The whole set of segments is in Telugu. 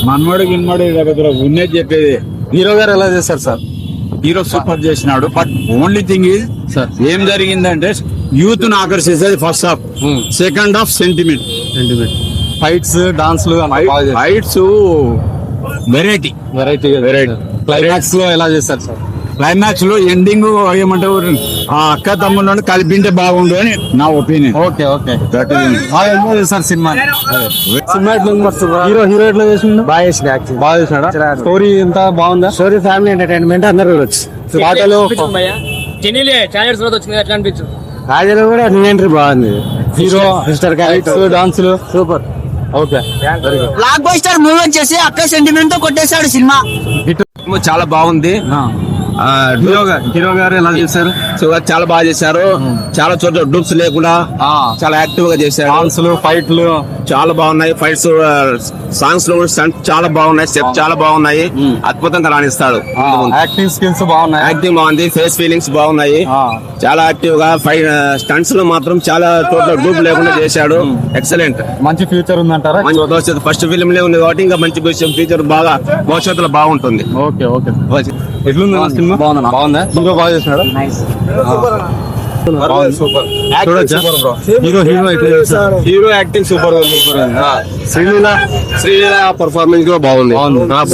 మనవాడు గిన్నవాడు ఉన్నది చెప్పేది. హీరో గారు ఎలా చేశారు సార్? హీరో సూపర్ చేసినాడు. But only thing is sir ఏం జరిగిందంటే యూత్ ను ఆకర్షిస్తుంది first half. Second half sentiment, fights, డాన్స్లు, ఫైట్స్ వెరైటీ. వెరైటీ. క్లైమాక్స్ లో ఎలా చేశారు సార్? క్లైమాక్స్ లో ఎండింగ్ ఏమంటారు, ఆ అక్క తమ్ముళ్ళని కలిపింటే బాగుండు అని నా ఒపీనియన్. ఓకే బాగా ఎంజాయ్ చేశారు సినిమా. సినిమా ఎట్లా హీరో ఎట్లా చేసిండు? బాగా చేసినాడా? స్టోరీ ఎంత బాగుందా? స్టోరీ ఫ్యామిలీ ఎంటర్టైన్మెంట్ అందరూ చూడొచ్చు. పాటలు రాజలో కూడా ఎంట్రీ బాగుంది. హీరో సిస్టర్ ఫైట్స్, డాన్సులు super. Okay block buster movie వచ్చేసి అక్క సెంటిమెంట్ తో కొట్టేశాడు సినిమా. చాలా బాగుంది. హీరో గారు ఎలా చేశారు? చాలా బాగా చేశారు. చాలా చోట్ల డూప్స్ లేకుండా చాలా యాక్టివ్ గా చేశారు. డాన్సులు, ఫైట్లు చాలా బాగున్నాయి. ఫైట్స్, సాంగ్స్ లో స్టంట్ చాలా బాగున్నాయి. స్టెప్ చాలా బాగున్నాయి. అద్భుతంగా రాణిస్తాడు. యాక్టింగ్ స్కిల్స్ బాగున్నాయి. యాక్టింగ్ బాగుంది. ఫేస్ ఫీలింగ్స్ బాగున్నాయి. చాలా యాక్టివ్ గా స్టంట్స్ లో మాత్రం చాలా చోట్ల డూప్ లేకుండా చేశాడు. ఎక్సలెంట్. మంచి ఫ్యూచర్ ఉందంటారా? ఫస్ట్ ఫిలిం లే ఉంది కాబట్టి ఇంకా మంచి ఫ్యూచర్ బాగా భవిష్యత్తులో బాగుంటుంది. ఓకే ఎట్లుంది సినిమా? బాగుందా? హీరో బాగా చేసినాడు. హీరో యాక్టింగ్ సూపర్ ఉంది. శ్రీలీల పర్ఫార్మెన్స్ కూడా బాగుంది.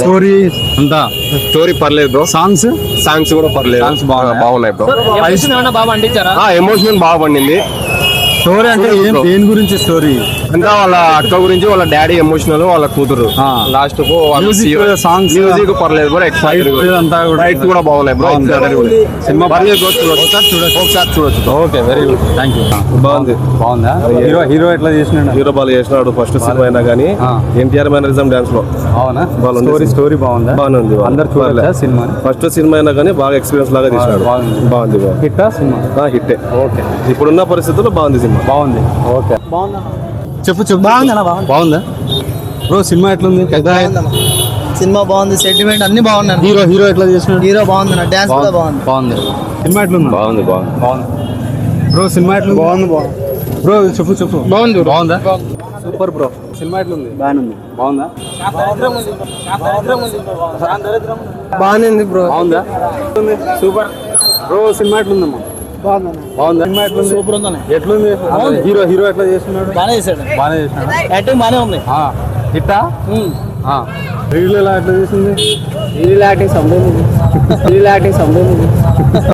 స్టోరీ అంతా స్టోరీ పర్లేదు బ్రో. సాంగ్స్ కూడా పర్లేదు, బాగున్నాయి బ్రో. ఎమోషనల్ బాగా పండింది. స్టోరీ అంటే దేని గురించి స్టోరీ? ఇంకా వాళ్ళ అక్క గురించి, వాళ్ళ డాడీ ఎమోషనల్, వాళ్ళ కూతురు లాస్ట్ సాంగ్స్ మ్యూజిక్ పర్లేదు బ్రో. ఫైట్స్ కూడా బాగున్నాయి బ్రో. సినిమా పర్లేదు, ఒకసారి చూడొచ్చు. Okay very good, thank you. బాగుందా? హీరో ఎట్లా చేసినాడు? హీరో బాగా చేసినాడు. ఫస్ట్ సినిమా అయినా కానీ ఎన్టీఆర్ మేనరిజం డాన్స్ లో అవునా? స్టోరీ బాగుందా? బాగుంది. అందరు చూడలేదా సినిమా? ఫస్ట్ సినిమా అయినా కానీ బాగా ఎక్స్పీరియన్స్ లాగా తీసినాడు. బాగుంది. Hit cinema? హిట్. ఓకే, ఇప్పుడున్న పరిస్థితుల్లో బాగుంది సినిమా. బాగుంది. ఓకే చెప్పు. బాగుందా బ్రో? సినిమా ఎట్లుంది? సినిమా బాగుంది. సెంటిమెంట్ అన్ని బాగున్నాయి. హీరో ఎట్లా చేసినాడు? హీరో బాగుంది. డాన్స్ కూడా బాగుంది. సినిమా ఎట్లుంది? బాగుంది. బ్రో సినిమా ఎట్లుంది? బాగుంది. బ్రో చెప్పు. బాగుందా? Super bro. సినిమా ఎట్లుంది? బాగుందా? బాగుంది బ్రో. బాగుందా? సూపర్. బ్రో సినిమా ఎట్లుందమ్మా? బాగుందా? సినిమా ఎట్లుంది? సూపర్ ఉందని. ఎట్లుంది? హీరో ఎట్లా చేస్తున్నాడు? బాగానే చేశాడు. యాక్టింగ్ బాగానే ఉంది. హిట్టా? రీల్ ఎలా ఎట్లా చేసింది? రీల్ యాక్టింగ్ సంబంధించి